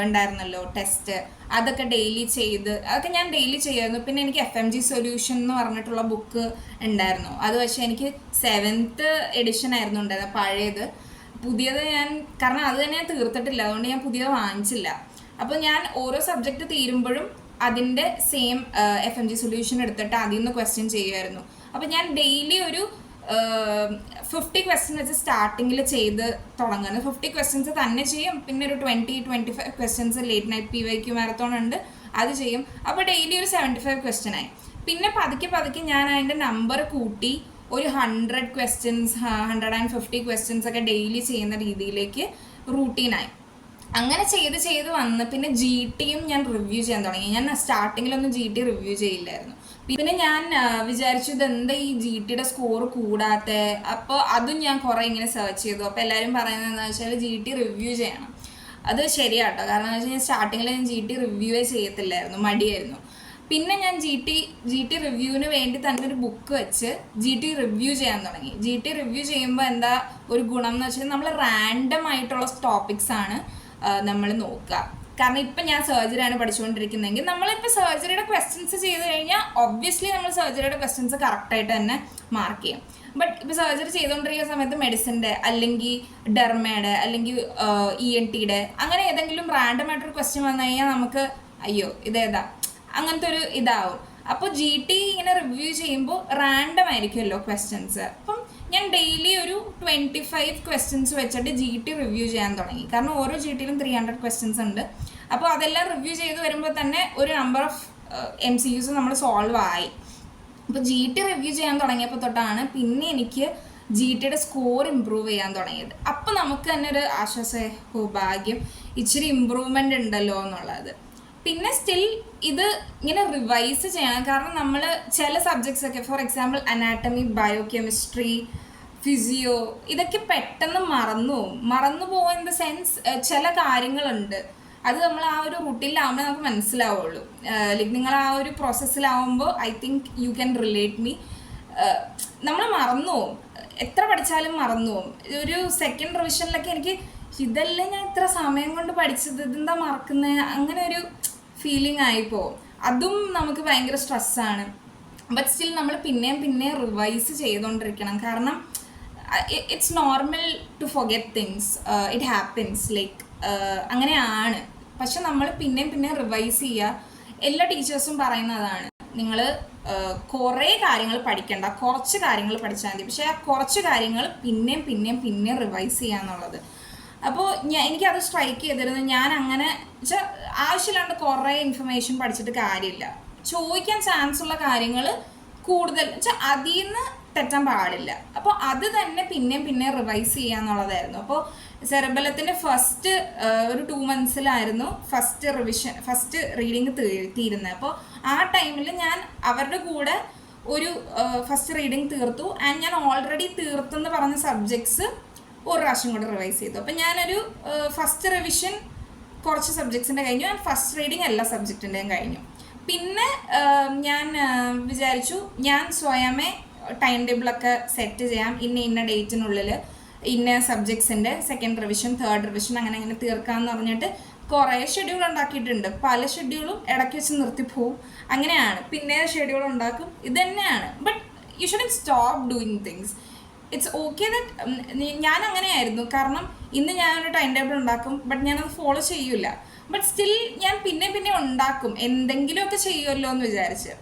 ഉണ്ടായിരുന്നല്ലോ ടെസ്റ്റ്, അതൊക്കെ ഡെയിലി ചെയ്ത്, അതൊക്കെ ഞാൻ ഡെയിലി ചെയ്യായിരുന്നു. പിന്നെ എനിക്ക് FMG സൊല്യൂഷൻ എന്ന് പറഞ്ഞിട്ടുള്ള ബുക്ക് ഉണ്ടായിരുന്നു. അത് പക്ഷേ എനിക്ക് 7th എഡിഷൻ ആയിരുന്നു ഉണ്ടായിരുന്നത്, പഴയത്. പുതിയത് ഞാൻ, കാരണം അത് തന്നെ ഞാൻ തീർത്തിട്ടില്ല, അതുകൊണ്ട് ഞാൻ പുതിയത് വാങ്ങിച്ചില്ല. അപ്പോൾ ഞാൻ ഓരോ സബ്ജക്റ്റ് തീരുമ്പോഴും അതിൻ്റെ സെയിം FMG സൊല്യൂഷൻ എടുത്തിട്ട് അതിൽ നിന്ന് ക്വസ്റ്റ്യൻ ചെയ്യുമായിരുന്നു. അപ്പോൾ ഞാൻ ഡെയിലി ഒരു 50 ക്വസ്റ്റ്യൻ വെച്ച് സ്റ്റാർട്ടിങ്ങിൽ ചെയ്ത് തുടങ്ങുന്നത്. 50 ക്വസ്റ്റ്യൻസ് തന്നെ ചെയ്യും. പിന്നെ ഒരു 20-25 questions late night PYQ marathon ഉണ്ട്, അത് ചെയ്യും. അപ്പോൾ ഡെയിലി ഒരു 75 ക്വസ്റ്റ്യൻ ആയി. പിന്നെ പതുക്കെ ഞാൻ അതിൻ്റെ നമ്പർ കൂട്ടി ഒരു 100 ക്വസ്റ്റ്യൻസ്, 150 ക്വസ്റ്റ്യൻസ് ഒക്കെ ഡെയിലി ചെയ്യുന്ന രീതിയിലേക്ക് റൂട്ടീനായി. അങ്ങനെ ചെയ്ത് വന്ന് പിന്നെ ജി ടിയും ഞാൻ റിവ്യൂ ചെയ്യാൻ തുടങ്ങി. ഞാൻ സ്റ്റാർട്ടിങ്ങിലൊന്നും ജി ടി റിവ്യൂ ചെയ്യില്ലായിരുന്നു. പിന്നെ ഞാൻ വിചാരിച്ചു ഇതെന്താ ഈ ജി ടിയുടെ സ്കോർ കൂടാത്ത. അപ്പോൾ അതും ഞാൻ കുറേ ഇങ്ങനെ സെർച്ച് ചെയ്തു. അപ്പോൾ എല്ലാവരും പറയുന്നത് എന്താണെന്ന് വെച്ചാൽ ജി ടി റിവ്യൂ ചെയ്യണം. അത് ശരിയാട്ടോ, കാരണം എന്ന് വെച്ചാൽ ഞാൻ സ്റ്റാർട്ടിങ്ങിൽ ഞാൻ ജി ടി റിവ്യൂവേ ചെയ്യത്തില്ലായിരുന്നു, മടിയായിരുന്നു. പിന്നെ ഞാൻ ജി ടി റിവ്യൂവിന് വേണ്ടി തന്നെ ഒരു ബുക്ക് വെച്ച് ജി ടി റിവ്യൂ ചെയ്യാൻ തുടങ്ങി. ജി ടി റിവ്യൂ ചെയ്യുമ്പോൾ എന്താ ഒരു ഗുണം എന്ന് വെച്ചാൽ നമ്മൾ റാൻഡം ആയിട്ടുള്ള ടോപ്പിക്സ് ആണ് നമ്മൾ നോക്കുക. കാരണം ഇപ്പം ഞാൻ സർജറിയാണ് പഠിച്ചുകൊണ്ടിരിക്കുന്നതെങ്കിൽ നമ്മളിപ്പോൾ സർജറിയുടെ ക്വസ്റ്റ്യൻസ് ചെയ്ത് കഴിഞ്ഞാൽ ഒബ്വിയസ്ലി നമ്മൾ സർജറിയുടെ ക്വസ്റ്റ്യൻസ് കറക്റ്റായിട്ട് തന്നെ മാർക്ക് ചെയ്യും. ബട്ട് ഇപ്പോൾ സർജറി ചെയ്തുകൊണ്ടിരിക്കുന്ന സമയത്ത് മെഡിസിൻ്റെ അല്ലെങ്കിൽ ഡെർമയുടെ അല്ലെങ്കിൽ ENTയുടെ അങ്ങനെ ഏതെങ്കിലും റാൻഡം ആയിട്ടൊരു ക്വസ്റ്റ്യൻ വന്നു കഴിഞ്ഞാൽ നമുക്ക് അയ്യോ ഇതേതാ അങ്ങനത്തെ ഒരു ഇതാവും. അപ്പോൾ ജി ടി ഇങ്ങനെ റിവ്യൂ ചെയ്യുമ്പോൾ റാൻഡം ആയിരിക്കുമല്ലോ ക്വസ്റ്റ്യൻസ്. അപ്പം ഞാൻ ഡെയിലി ഒരു 25 ക്വസ്റ്റ്യൻസ് വെച്ചിട്ട് ജി ടി റിവ്യൂ ചെയ്യാൻ തുടങ്ങി. കാരണം ഓരോ ജി ടിയിലും 300 ക്വസ്റ്റ്യൻസ് ഉണ്ട്. അപ്പോൾ അതെല്ലാം റിവ്യൂ ചെയ്ത് വരുമ്പോൾ തന്നെ ഒരു നമ്പർ ഓഫ് MCQs നമ്മൾ സോൾവ് ആയി. അപ്പോൾ ജി ടി റിവ്യൂ ചെയ്യാൻ തുടങ്ങിയപ്പോൾ തൊട്ടാണ് പിന്നെ എനിക്ക് ജി ടിയുടെ സ്കോർ ഇമ്പ്രൂവ് ചെയ്യാൻ തുടങ്ങിയത്. അപ്പോൾ നമുക്ക് തന്നെ ഒരു ആശ്വാസം, ഭാഗ്യം ഇച്ചിരി ഇമ്പ്രൂവ്മെൻ്റ് ഉണ്ടല്ലോ എന്നുള്ളത്. പിന്നെ സ്റ്റിൽ ഇത് ഇങ്ങനെ റിവൈസ് ചെയ്യണം. കാരണം നമ്മൾ ചില സബ്ജക്ട്സ് ഒക്കെ, for example anatomy, biochemistry, physio, ഇതൊക്കെ പെട്ടെന്ന് മറന്നു പോകും. ഇൻ ദ സെൻസ് ചില കാര്യങ്ങളുണ്ട്, അത് നമ്മൾ ആ ഒരു റൂട്ടീനിലാവുമ്പോൾ നമുക്ക് മനസ്സിലാവുള്ളൂ. ലൈക്ക് നിങ്ങൾ ആ ഒരു പ്രോസസ്സിലാവുമ്പോൾ I think you can relate me. നമ്മൾ മറന്നു പോകും, എത്ര പഠിച്ചാലും മറന്നു പോകും. ഒരു സെക്കൻഡ് റിവിഷനിലൊക്കെ എനിക്ക് ഇതല്ലേ ഞാൻ ഇത്ര സമയം കൊണ്ട് പഠിച്ചത്, ഇതെന്താ മറക്കുന്നത്, അങ്ങനെ ഒരു ഫീലിംഗ് ആയിപ്പോവും. അതും നമുക്ക് ഭയങ്കര സ്ട്രെസ്സാണ്. ബട്ട് സ്റ്റിൽ നമ്മൾ പിന്നെയും റിവൈസ് ചെയ്തുകൊണ്ടിരിക്കണം. കാരണം it's normal to forget things, it happens, like അങ്ങനെയാണ്. പക്ഷെ നമ്മൾ പിന്നെയും റിവൈസ് ചെയ്യുക. എല്ലാ ടീച്ചേഴ്സും പറയുന്നതാണ്, നിങ്ങൾ കുറേ കാര്യങ്ങൾ പഠിക്കണ്ട, കുറച്ച് കാര്യങ്ങൾ പഠിച്ചാൽ മതി. പക്ഷേ ആ കുറച്ച് കാര്യങ്ങൾ പിന്നെയും റിവൈസ് ചെയ്യുക എന്നുള്ളത്. അപ്പോൾ എനിക്കത് സ്ട്രൈക്ക് ചെയ്തിരുന്നു. ഞാൻ അങ്ങനെ വെച്ചാൽ ആവശ്യമില്ലാണ്ട് കുറേ ഇൻഫർമേഷൻ പഠിച്ചിട്ട് കാര്യമില്ല. ചോദിക്കാൻ ചാൻസ് ഉള്ള കാര്യങ്ങൾ കൂടുതൽ വെച്ചാൽ അതിൽ നിന്ന് തെറ്റാൻ പാടില്ല. അപ്പോൾ അത് തന്നെ പിന്നെ റിവൈസ് ചെയ്യുക എന്നുള്ളതായിരുന്നു. അപ്പോൾ സെറിബലത്തിൻ്റെ ഫസ്റ്റ് ഒരു 2 months ഫസ്റ്റ് റീഡിങ് തീരുന്നത്. അപ്പോൾ ആ ടൈമിൽ ഞാൻ അവരുടെ കൂടെ ഒരു ഫസ്റ്റ് റീഡിങ് തീർത്തു. ആൻഡ് ഞാൻ ഓൾറെഡി തീർത്തെന്ന് പറഞ്ഞ സബ്ജക്ട്സ് ഒരു പ്രാവശ്യം കൂടെ റിവൈസ് ചെയ്തു. അപ്പം ഞാനൊരു ഫസ്റ്റ് റിവിഷൻ കുറച്ച് സബ്ജക്ട്സിൻ്റെ കഴിഞ്ഞു, ആൻഡ് ഫസ്റ്റ് റീഡിങ് എല്ലാ സബ്ജക്റ്റിൻ്റെയും കഴിഞ്ഞു. പിന്നെ ഞാൻ വിചാരിച്ചു ഞാൻ സ്വയമേ ടൈം ടേബിളൊക്കെ സെറ്റ് ചെയ്യാം. ഇന്ന ഡേറ്റിനുള്ളിൽ ഇന്ന സബ്ജക്ട്സിൻ്റെ സെക്കൻഡ് റിവിഷൻ, തേർഡ് റിവിഷൻ അങ്ങനെ തീർക്കാമെന്ന് പറഞ്ഞിട്ട് കുറേ ഷെഡ്യൂൾ ഉണ്ടാക്കിയിട്ടുണ്ട്. പല ഷെഡ്യൂളും ഇടയ്ക്ക് വെച്ച് നിർത്തിപ്പോവും. അങ്ങനെയാണ് പിന്നെ ഷെഡ്യൂൾ ഉണ്ടാക്കും. ഇത് തന്നെയാണ്. But you shouldn't stop doing things. It's okay that ഞാൻ അങ്ങനെയായിരുന്നു. കാരണം ഇന്ന് ഞാനൊരു ടൈം ടേബിൾ ഉണ്ടാക്കും, ബട്ട് ഞാനത് ഫോളോ ചെയ്യൂല. ബട്ട് സ്റ്റിൽ ഞാൻ പിന്നെ ഉണ്ടാക്കും, എന്തെങ്കിലുമൊക്കെ ചെയ്യുമല്ലോ എന്ന് വിചാരിച്ച്.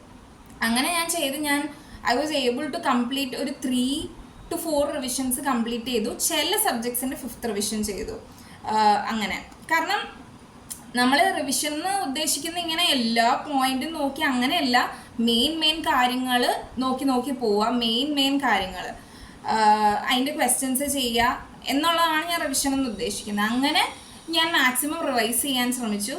അങ്ങനെ ഞാൻ ചെയ്ത് I was able to complete ഒരു 3 to 4 റിവിഷൻസ് കംപ്ലീറ്റ് ചെയ്തു. ചില സബ്ജക്ട്സിൻ്റെ 5th റിവിഷൻ ചെയ്തു. അങ്ങനെ കാരണം നമ്മൾ റിവിഷൻ എന്ന് ഉദ്ദേശിക്കുന്ന ഇങ്ങനെ എല്ലാ പോയിന്റും നോക്കി അങ്ങനെയല്ല, മെയിൻ കാര്യങ്ങൾ നോക്കി പോവുക, മെയിൻ കാര്യങ്ങൾ അതിൻ്റെ ക്വസ്റ്റ്യൻസ് ചെയ്യുക എന്നുള്ളതാണ് ഞാൻ റിവിഷൻ എന്ന് ഉദ്ദേശിക്കുന്നത്. അങ്ങനെ ഞാൻ മാക്സിമം റിവൈസ് ചെയ്യാൻ ശ്രമിച്ചു.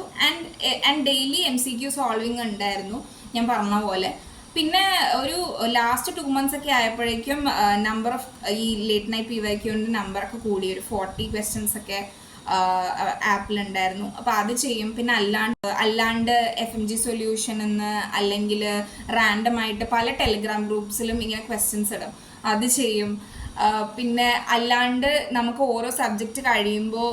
ആൻഡ് ഡെയിലി MCQ സോൾവിങ് ഉണ്ടായിരുന്നു ഞാൻ പറഞ്ഞ പോലെ. പിന്നെ ഒരു ലാസ്റ്റ് 2 months ഒക്കെ ആയപ്പോഴേക്കും നമ്പർ ഓഫ് ഈ ലേറ്റ് നൈറ്റ് PYQൻ്റെ നമ്പറൊക്കെ കൂടി, ഒരു 40 questions ഒക്കെ ആപ്പിലുണ്ടായിരുന്നു. അപ്പോൾ അത് ചെയ്യും. പിന്നെ അല്ലാണ്ട് FMG സൊല്യൂഷൻ എന്ന് അല്ലെങ്കിൽ റാൻഡമായിട്ട് പല ടെലിഗ്രാം ഗ്രൂപ്പ്സിലും ഇങ്ങനെ ക്വസ്റ്റ്യൻസ് ഇടും, അത് ചെയ്യും. പിന്നെ അല്ലാണ്ട് നമുക്ക് ഓരോ സബ്ജക്റ്റ് കഴിയുമ്പോൾ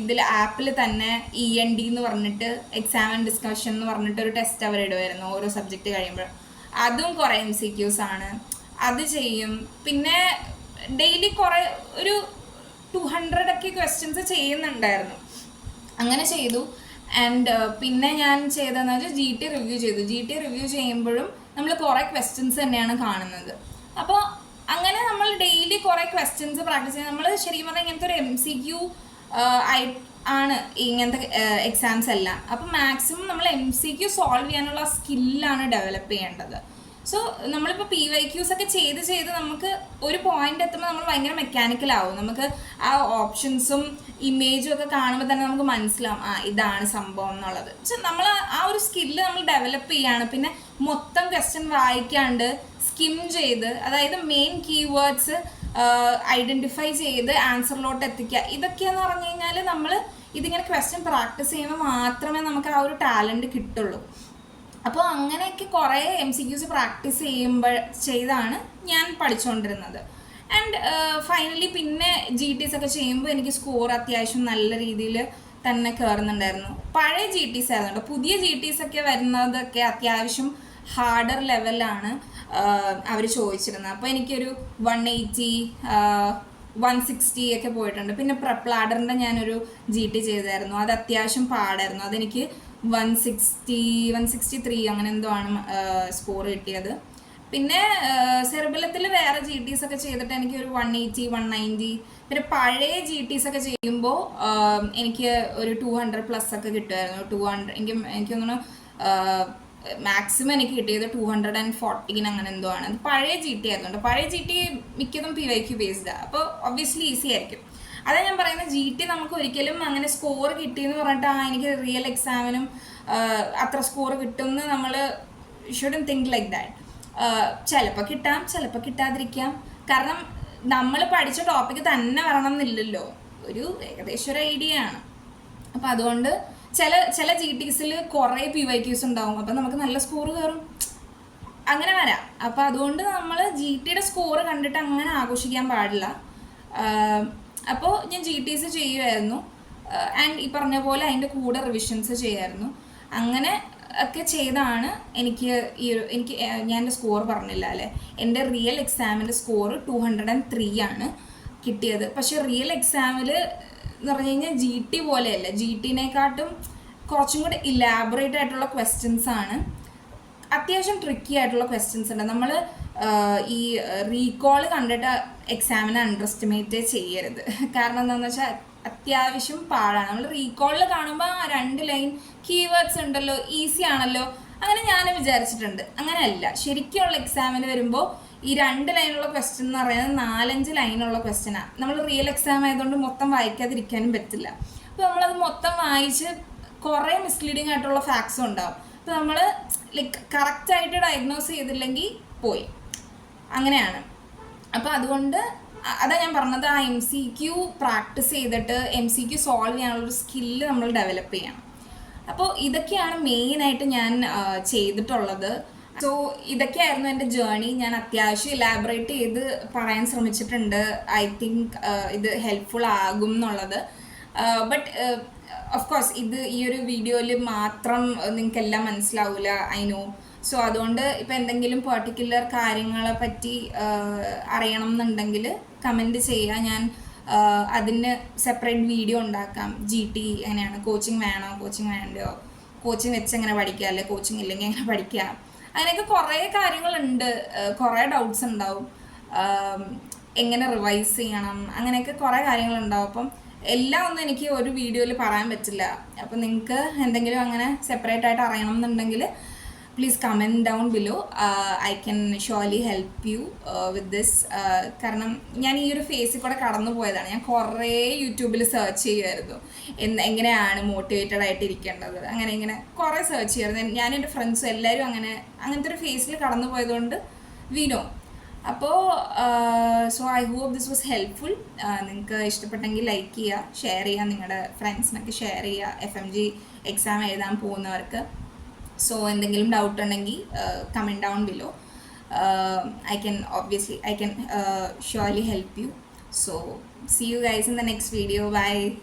ഇതിൽ ആപ്പിൽ തന്നെ END എന്ന് പറഞ്ഞിട്ട് എക്സാം ആൻഡ് ഡിസ്കഷൻ എന്ന് പറഞ്ഞിട്ട് ഒരു ടെസ്റ്റ് അവർ ഇടുമായിരുന്നു ഓരോ സബ്ജക്റ്റ് കഴിയുമ്പോൾ. അതും കുറേ MCQs ആണ്, അത് ചെയ്യും. പിന്നെ ഡെയിലി കുറേ ഒരു 200 ഒക്കെ ക്വസ്റ്റ്യൻസ് ചെയ്യുന്നുണ്ടായിരുന്നു. അങ്ങനെ ചെയ്തു. ആൻഡ് പിന്നെ ഞാൻ ചെയ്തതെന്ന് വെച്ചാൽ GT റിവ്യൂ ചെയ്തു. GT റിവ്യൂ ചെയ്യുമ്പോഴും നമ്മൾ കുറേ ക്വസ്റ്റ്യൻസ് തന്നെയാണ് കാണുന്നത്. അപ്പോൾ അങ്ങനെ നമ്മൾ ഡെയിലി കുറേ ക്വസ്റ്റ്യൻസ് പ്രാക്ടീസ് ചെയ്ത് നമ്മൾ ശരിക്കും പറഞ്ഞാൽ ഇങ്ങനത്തെ ഒരു MCQ ആണ് ഇങ്ങനത്തെ എക്സാംസ് എല്ലാം. അപ്പം മാക്സിമം നമ്മൾ MCQ സോൾവ് ചെയ്യാനുള്ള സ്കില്ലാണ് ഡെവലപ്പ് ചെയ്യേണ്ടത്. സോ നമ്മളിപ്പോൾ PYQs ഒക്കെ ചെയ്ത് നമുക്ക് ഒരു പോയിന്റ് എത്തുമ്പോൾ നമ്മൾ ഭയങ്കര മെക്കാനിക്കലാവും. നമുക്ക് ആ ഓപ്ഷൻസും ഇമേജും ഒക്കെ കാണുമ്പോൾ തന്നെ നമുക്ക് മനസ്സിലാവും ഇതാണ് സംഭവം എന്നുള്ളത്. പക്ഷെ നമ്മൾ ആ ഒരു സ്കില്ല് നമ്മൾ ഡെവലപ്പ് ചെയ്യാണ്. പിന്നെ മൊത്തം ക്വസ്റ്റ്യൻ വായിക്കാണ്ട് സ്കിം ചെയ്ത്, അതായത് മെയിൻ കീവേഡ്സ് ഐഡൻറ്റിഫൈ ചെയ്ത് ആൻസറിലോട്ട് എത്തിക്കുക. ഇതൊക്കെയെന്ന് പറഞ്ഞു കഴിഞ്ഞാൽ നമ്മൾ ഇതിങ്ങനെ ക്വസ്റ്റ്യൻ പ്രാക്ടീസ് ചെയ്യുമ്പോൾ മാത്രമേ നമുക്ക് ആ ഒരു ടാലൻറ്റ് കിട്ടുള്ളൂ. അപ്പോൾ അങ്ങനെയൊക്കെ കുറേ MCQs പ്രാക്ടീസ് ചെയ്താണ് ഞാൻ പഠിച്ചുകൊണ്ടിരുന്നത്. ആൻഡ് ഫൈനലി പിന്നെ GTs ഒക്കെ ചെയ്യുമ്പോൾ എനിക്ക് സ്കോർ അത്യാവശ്യം നല്ല രീതിയിൽ തന്നെ കയറുന്നുണ്ടായിരുന്നു. പഴയ GTs ആയിരുന്നു. പുതിയ GTs ഒക്കെ വരുന്നതൊക്കെ അത്യാവശ്യം ഹാർഡർ ലെവലാണ് അവർ ചോദിച്ചിരുന്നത്. അപ്പോൾ എനിക്കൊരു 180 160 ഒക്കെ പോയിട്ടുണ്ട്. പിന്നെ പ്രപ്ലാഡറിൻ്റെ ഞാനൊരു GT ചെയ്തായിരുന്നു, അത് അത്യാവശ്യം പാടായിരുന്നു. അതെനിക്ക് 163 അങ്ങനെ എന്തോ ആണ് സ്കോർ കിട്ടിയത്. പിന്നെ സെറിബലത്തിൽ വേറെ GTs ഒക്കെ ചെയ്തിട്ട് എനിക്ക് ഒരു 180 190. പിന്നെ പഴയ GTs ഒക്കെ ചെയ്യുമ്പോൾ എനിക്ക് ഒരു 200+ ഒക്കെ കിട്ടുമായിരുന്നു. 200 എനിക്ക് തോന്നുന്നു മാക്സിമം എനിക്ക് കിട്ടിയത് 214 അങ്ങനെ എന്തോ ആണ്. അത് പഴയ GT ആയിരുന്നു. പഴയ GT മിക്കതും PYQ ബേസ്ഡാണ്. അപ്പോൾ ഒബ്വിയസ്ലി ഈസി ആയിരിക്കും. അതാ ഞാൻ പറയുന്നത്, GT നമുക്ക് ഒരിക്കലും അങ്ങനെ സ്കോർ കിട്ടിയെന്ന് പറഞ്ഞിട്ട് എനിക്ക് റിയൽ എക്സാമിനും അത്ര സ്കോർ കിട്ടുമെന്ന് നമ്മൾ ഷുഡൻറ്റ് തിങ്ക് ലൈക്ക് ദാറ്റ്. ചിലപ്പോൾ കിട്ടാം, ചിലപ്പോൾ കിട്ടാതിരിക്കാം. കാരണം നമ്മൾ പഠിച്ച ടോപ്പിക്ക് തന്നെ വരണം എന്നില്ലല്ലോ, ഒരു ഏകദേശം ഒരു ഐഡിയ ആണ്. അപ്പോൾ അതുകൊണ്ട് ചില GTസിൽ കുറേ PYQs ഉണ്ടാവും, അപ്പം നമുക്ക് നല്ല സ്കോർ കയറും, അങ്ങനെ വരാം. അപ്പോൾ അതുകൊണ്ട് നമ്മൾ GTയുടെ സ്കോർ കണ്ടിട്ട് അങ്ങനെ ആഘോഷിക്കാൻ പാടില്ല. അപ്പോൾ ഞാൻ GTs ചെയ്യുമായിരുന്നു. ആൻഡ് ഈ പറഞ്ഞ പോലെ അതിൻ്റെ കൂടെ റിവിഷൻസ് ചെയ്യായിരുന്നു. അങ്ങനെ ഒക്കെ ചെയ്താണ് എനിക്ക് ഞാൻ എൻ്റെ സ്കോർ പറഞ്ഞില്ല അല്ലേ, എൻ്റെ റിയൽ എക്സാമിൻ്റെ സ്കോർ 203 ആണ് കിട്ടിയത്. പക്ഷേ റിയൽ എക്സാമിൽ എന്ന് പറഞ്ഞു കഴിഞ്ഞാൽ GT പോലെയല്ല, GTനെക്കാട്ടും കുറച്ചും കൂടി ഇലാബറേറ്റ് ആയിട്ടുള്ള ക്വസ്റ്റ്യൻസ് ആണ്. അത്യാവശ്യം ട്രിക്കി ആയിട്ടുള്ള ക്വസ്റ്റ്യൻസ് ഉണ്ട്. നമ്മൾ ഈ റീകോൾ കണ്ടിട്ട് എക്സാമിനെ അണ്ടർ എസ്റ്റിമേറ്റ് ചെയ്യരുത്. കാരണം എന്താണെന്ന് വെച്ചാൽ അത്യാവശ്യം പാടാണ്. നമ്മൾ റീകോളിൽ കാണുമ്പോൾ 2 ലൈൻ കീവേഡ്സ് ഉണ്ടല്ലോ, ഈസി ആണല്ലോ, അങ്ങനെ ഞാൻ വിചാരിച്ചിട്ടുണ്ട്. അങ്ങനെയല്ല, ശരിക്കുള്ള എക്സാമിന് വരുമ്പോൾ ഈ 2 ലൈനുള്ള ക്വസ്റ്റ്യൻ എന്ന് പറയുന്നത് 4-5 ലൈനുള്ള ക്വസ്റ്റ്യനാണ്. നമ്മൾ റിയൽ എക്സാം ആയതുകൊണ്ട് മൊത്തം വായിക്കാതിരിക്കാനും പറ്റില്ല. അപ്പോൾ നമ്മളത് മൊത്തം വായിച്ച് കുറേ മിസ്ലീഡിങ് ആയിട്ടുള്ള ഫാക്ട്സും ഉണ്ടാവും. അപ്പോൾ നമ്മൾ ലൈക്ക് കറക്റ്റായിട്ട് ഡയഗ്നോസ് ചെയ്തില്ലെങ്കിൽ പോയി, അങ്ങനെയാണ്. അപ്പോൾ അതുകൊണ്ട് അതാ ഞാൻ പറഞ്ഞത്, ആ MCQ പ്രാക്ടീസ് ചെയ്തിട്ട് MCQ സോൾവ് ചെയ്യാനുള്ളൊരു സ്കില്ല് നമ്മൾ ഡെവലപ്പ് ചെയ്യണം. അപ്പോൾ ഇതൊക്കെയാണ് മെയിനായിട്ട് ഞാൻ ചെയ്തിട്ടുള്ളത്. സോ ഇതൊക്കെയായിരുന്നു എൻ്റെ ജേർണി. ഞാൻ അത്യാവശ്യം ഇലാബറേറ്റ് ചെയ്ത് പറയാൻ ശ്രമിച്ചിട്ടുണ്ട്. ഐ തിങ്ക് ഇത് ഹെൽപ്ഫുൾ ആകും എന്നുള്ളത്. ബട്ട് ഓഫ് കോഴ്സ് ഇത് ഈ ഒരു വീഡിയോയിൽ മാത്രം നിങ്ങൾക്ക് എല്ലാം മനസ്സിലാവില്ല, ഐ നോ. സോ അതുകൊണ്ട് ഇപ്പം എന്തെങ്കിലും പെർട്ടിക്കുലർ കാര്യങ്ങളെ പറ്റി അറിയണം എന്നുണ്ടെങ്കിൽ കമൻറ്റ് ചെയ്യുക. ഞാൻ അതിന് സെപ്പറേറ്റ് വീഡിയോ ഉണ്ടാക്കാം. GT എങ്ങനെയാണ്, കോച്ചിങ് വേണോ കോച്ചിങ് വേണ്ടയോ, കോച്ചിങ് വെച്ച് എങ്ങനെ പഠിക്കുക, അല്ലെ കോച്ചിങ് ഇല്ലെങ്കിൽ എങ്ങനെ പഠിക്കുക, അങ്ങനെയൊക്കെ കുറേ കാര്യങ്ങളുണ്ട്. കുറേ ഡൗട്ട്സ് ഉണ്ടാവും, എങ്ങനെ റിവൈസ് ചെയ്യണം, അങ്ങനെയൊക്കെ കുറേ കാര്യങ്ങളുണ്ടാവും. അപ്പം എല്ലാം ഒന്നും എനിക്ക് ഒരു വീഡിയോയിൽ പറയാൻ പറ്റില്ല. അപ്പം നിങ്ങൾക്ക് എന്തെങ്കിലും അങ്ങനെ സെപ്പറേറ്റ് ആയിട്ട് അറിയണം എന്നുണ്ടെങ്കിൽ please comment down below. I can surely help you with this. കാരണം ഞാൻ ഈ ഒരു ഫേസിൽ കൂടെ കടന്നു പോയതാണ്. ഞാൻ കുറേ യൂട്യൂബിൽ സെർച്ച് ചെയ്യുമായിരുന്നു എങ്ങനെയാണ് മോട്ടിവേറ്റഡ് ആയിട്ട് ഇരിക്കേണ്ടത്, അങ്ങനെ ഇങ്ങനെ കുറേ സെർച്ച് ചെയ്യുമായിരുന്നു. ഞാൻ എൻ്റെ ഫ്രണ്ട്സും എല്ലാവരും അങ്ങനത്തെ ഒരു ഫേസിൽ കടന്നു പോയതുകൊണ്ട് വി നോ. അപ്പോൾ so I hope this was helpful. നിങ്ങൾക്ക് ഇഷ്ടപ്പെട്ടെങ്കിൽ ലൈക്ക് ചെയ്യുക, ഷെയർ ചെയ്യുക, നിങ്ങളുടെ ഫ്രണ്ട്സിനൊക്കെ ഷെയർ ചെയ്യുക, FMG എക്സാം എഴുതാൻ പോകുന്നവർക്ക്. സോ എന്തെങ്കിലും ഡൗട്ട് ഉണ്ടെങ്കിൽ comment down below. I can surely help you. So see you guys in the next video. Bye.